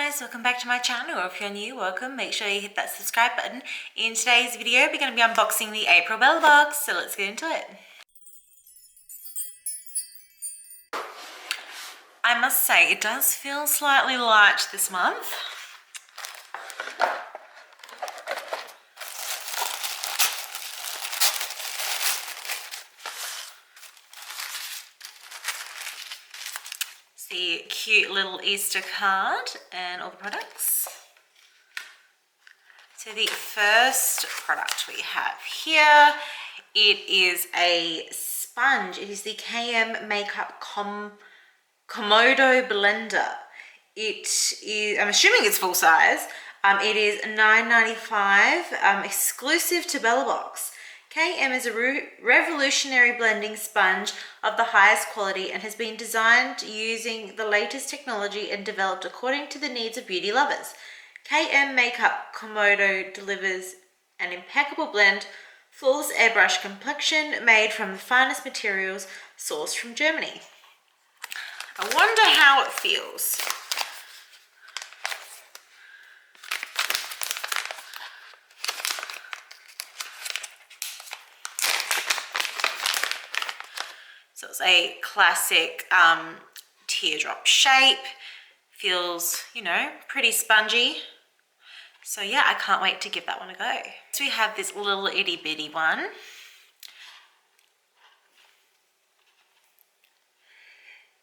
guys, welcome back to my channel, or if you're new, welcome. Make sure you hit that subscribe button. In today's video, we're going to be unboxing the April Bellabox, so let's get into it. I must say, it does feel slightly light this month. The cute little Easter card and all the products. So the first product we have here, it is a sponge. It is the KM Makeup Komodo Blender. It is, I'm assuming it's full size. It is $9.95, exclusive to Bellabox. KM is a revolutionary blending sponge of the highest quality and has been designed using the latest technology and developed according to the needs of beauty lovers. KM Makeup Comodo delivers an impeccable blend, flawless airbrush complexion made from the finest materials sourced from Germany. I wonder how it feels. So it's a classic teardrop shape. Feels, you know, pretty spongy. So yeah, I can't wait to give that one a go. So we have this little itty bitty one.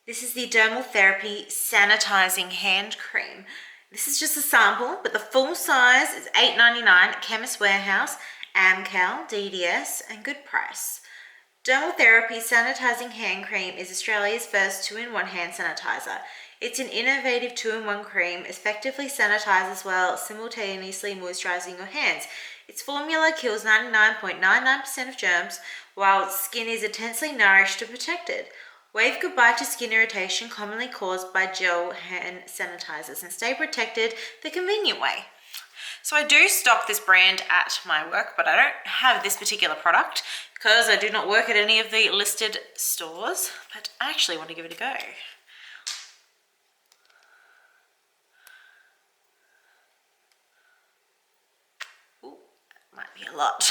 This is the Dermal Therapy Sanitizing Hand Cream. This is just a sample, but the full size is $8.99 at Chemist Warehouse, Amcal, DDS, and Good Price. Dermal Therapy Sanitizing Hand Cream is Australia's first 2-in-1 hand sanitizer. It's an innovative 2-in-1 cream, effectively sanitizes while simultaneously moisturizing your hands. Its formula kills 99.99% of germs, while skin is intensely nourished and protected. Wave goodbye to skin irritation commonly caused by gel hand sanitizers and stay protected the convenient way. So I do stock this brand at my work, but I don't have this particular product because I do not work at any of the listed stores, but I actually want to give it a go. Ooh, that might be a lot.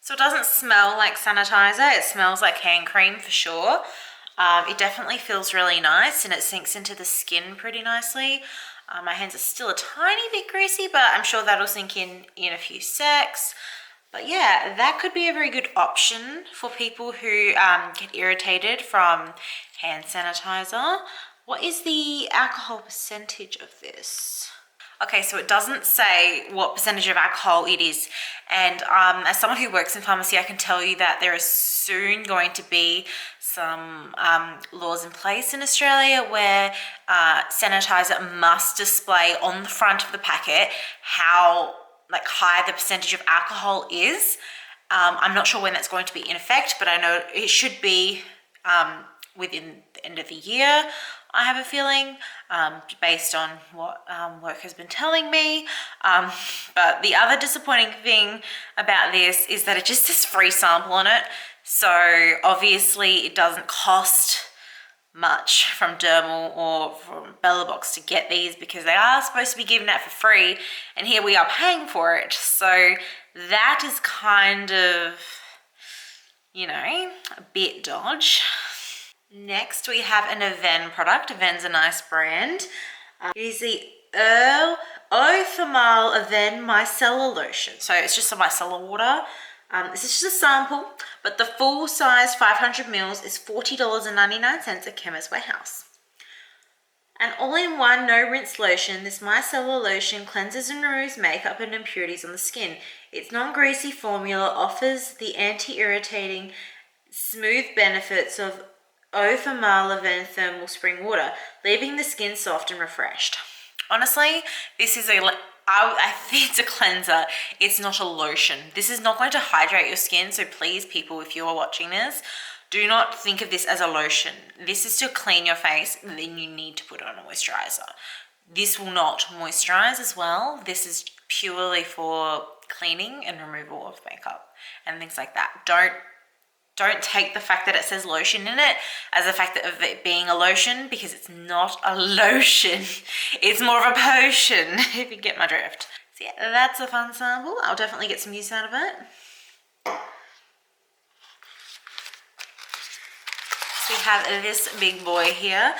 So it doesn't smell like sanitizer, it smells like hand cream for sure. It definitely feels really nice and it sinks into the skin pretty nicely. My hands are still a tiny bit greasy, but I'm sure that'll sink in a few secs. But yeah, that could be a very good option for people who get irritated from hand sanitizer. What is the alcohol percentage of this? Okay, so it doesn't say what percentage of alcohol it is. And as someone who works in pharmacy, I can tell you that there is soon going to be some laws in place in Australia where sanitizer must display on the front of the packet how high the percentage of alcohol is. I'm not sure when that's going to be in effect, but I know it should be within the end of the year. I have a feeling, based on what work has been telling me. But the other disappointing thing about this is that it just says free sample on it. So obviously it doesn't cost much from Dermal or from Bellabox to get these because they are supposed to be given out for free. And here we are paying for it. So that is kind of, you know, a bit dodge. Next, we have an Avene product. Avene's a nice brand. It is the Thermale Avene Micellar Lotion. So it's just a micellar water. This is just a sample, but the full size 500 mils is $40.99 at Chemist Warehouse. An all-in-one no-rinse lotion, this micellar lotion cleanses and removes makeup and impurities on the skin. Its non-greasy formula offers the anti-irritating, smooth benefits of Thermale Avene thermal spring water, leaving the skin soft and refreshed. Honestly, this is I think it's a cleanser. It's not a lotion. This is not going to hydrate your skin, so please, people, if you are watching this, do not think of this as a lotion. This is to clean your face, and then you need to put on a moisturizer. This will not moisturize as well. This is purely for cleaning and removal of makeup and things like that. Don't take the fact that it says lotion in it as the fact of it being a lotion, because it's not a lotion. It's more of a potion, if you get my drift. So yeah, that's a fun sample. I'll definitely get some use out of it. So we have this big boy here.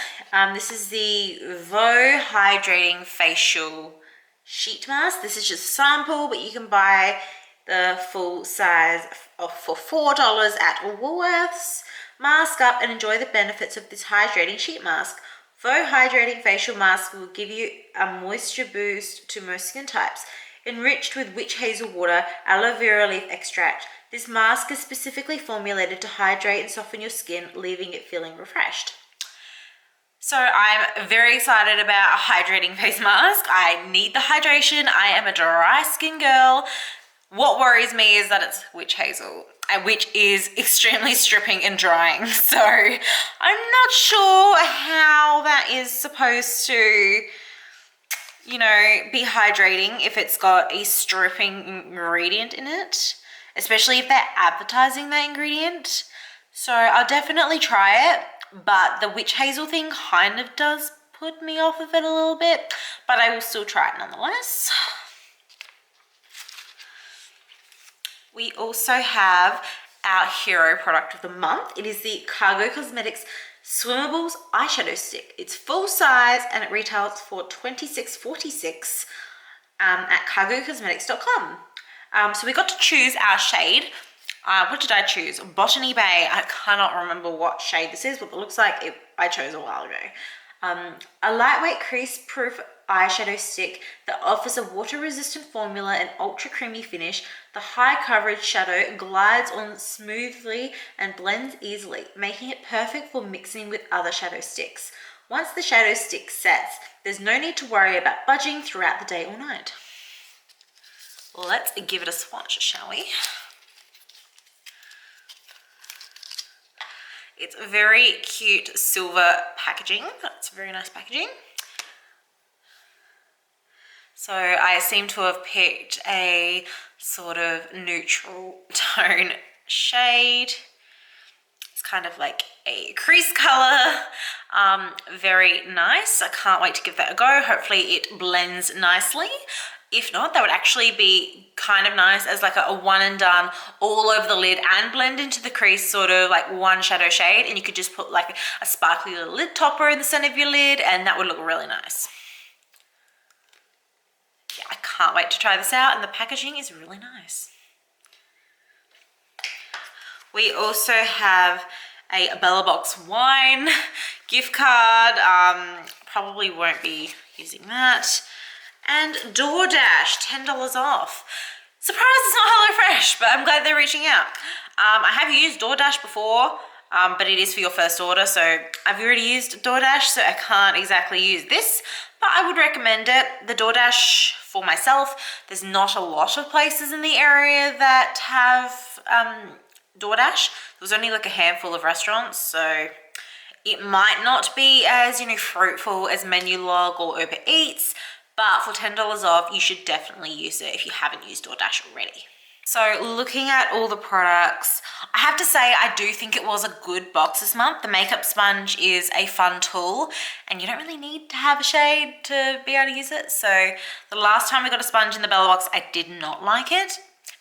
This is the Voeu Hydrating Facial Sheet Mask. This is just a sample, but you can buy the full size for $4 at Woolworths. Mask up and enjoy the benefits of this hydrating sheet mask. Voeu Hydrating Facial Mask will give you a moisture boost to most skin types. Enriched with witch hazel water, aloe vera leaf extract, this mask is specifically formulated to hydrate and soften your skin, leaving it feeling refreshed. So I'm very excited about a hydrating face mask. I need the hydration. I am a dry skin girl. What worries me is that it's witch hazel, which is extremely stripping and drying. So I'm not sure how that is supposed to, you know, be hydrating if it's got a stripping ingredient in it, especially if they're advertising that ingredient. So I'll definitely try it, but the witch hazel thing kind of does put me off of it a little bit, but I will still try it nonetheless. We also have our hero product of the month. It is the Cargo Cosmetics Swimmables Eyeshadow Stick. It's full size and it retails for $26.46 at cargocosmetics.com. So we got to choose our shade. What did I choose? Botany Bay. I cannot remember what shade this is, but it looks like I chose a while ago. A lightweight crease-proof eyeshadow stick that offers a water-resistant formula and ultra-creamy finish. The high-coverage shadow glides on smoothly and blends easily, making it perfect for mixing with other shadow sticks. Once the shadow stick sets, there's no need to worry about budging throughout the day or night. Let's give it a swatch, shall we? It's very cute silver packaging. It's very nice packaging. So I seem to have picked a sort of neutral tone shade. It's kind of like a crease color. Very nice. I can't wait to give that a go. Hopefully it blends nicely. If not, that would actually be kind of nice as like a one and done all over the lid and blend into the crease, sort of like one shadow shade, and you could just put like a sparkly little lid topper in the center of your lid and that would look really nice. Yeah, I can't wait to try this out, and the packaging is really nice. We also have a Bellabox wine gift card. Probably won't be using that. And DoorDash, $10 off. Surprised it's not HelloFresh, but I'm glad they're reaching out. I have used DoorDash before, but it is for your first order, so I've already used DoorDash, so I can't exactly use this, but I would recommend it. The DoorDash for myself, there's not a lot of places in the area that have DoorDash. There was only like a handful of restaurants, so it might not be as, you know, fruitful as Menulog or Uber Eats, but for $10 off, you should definitely use it if you haven't used DoorDash already. So looking at all the products, I have to say I do think it was a good box this month. The makeup sponge is a fun tool and you don't really need to have a shade to be able to use it. So the last time we got a sponge in the Bellabox, I did not like it.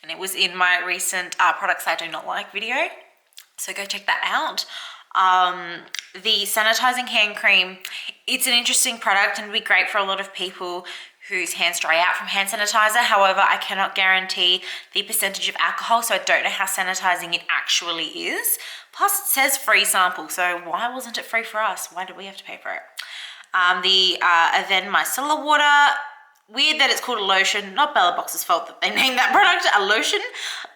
And it was in my recent products I do not like video. So go check that out. The Sanitizing hand cream, it's an interesting product and would be great for a lot of people whose hands dry out from hand sanitizer. However, I cannot guarantee the percentage of alcohol, so I don't know how sanitizing it actually is. Plus it says free sample, so why wasn't it free for us? Why did we have to pay for it? The Avene Micellar water, weird that it's called a lotion, not Bellabox's fault that they named that product a lotion.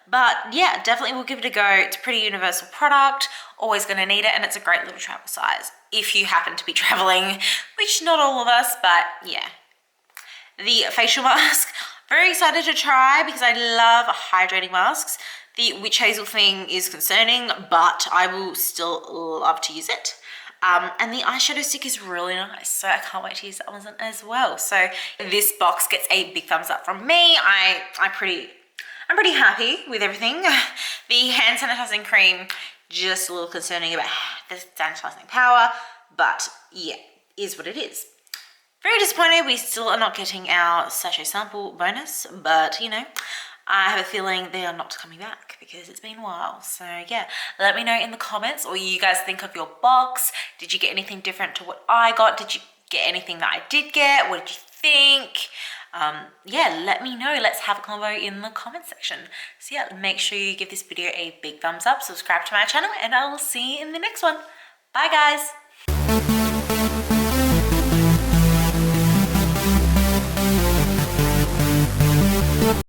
But yeah, definitely will give it a go. It's a pretty universal product, always going to need it, and it's a great little travel size if you happen to be traveling, which not all of us, but yeah. The facial mask, very excited to try because I love hydrating masks. The witch hazel thing is concerning, but I will still love to use it. And the eyeshadow stick is really nice, so I can't wait to use that one as well. So this box gets a big thumbs up from me. I pretty I'm pretty happy with everything. The hand sanitizing cream, just a little concerning about the sanitizing power, but yeah, is what it is. Very disappointed we still are not getting our sachet sample bonus, but you know, I have a feeling they are not coming back because it's been a while. So yeah, let me know in the comments what you guys think of your box. Did you get anything different to what I got? Did you get anything that I did get? What did you think? Yeah, let me know. Let's have a convo in the comment section. So yeah, make sure you give this video a big thumbs up, subscribe to my channel, and I will see you in the next one. Bye guys.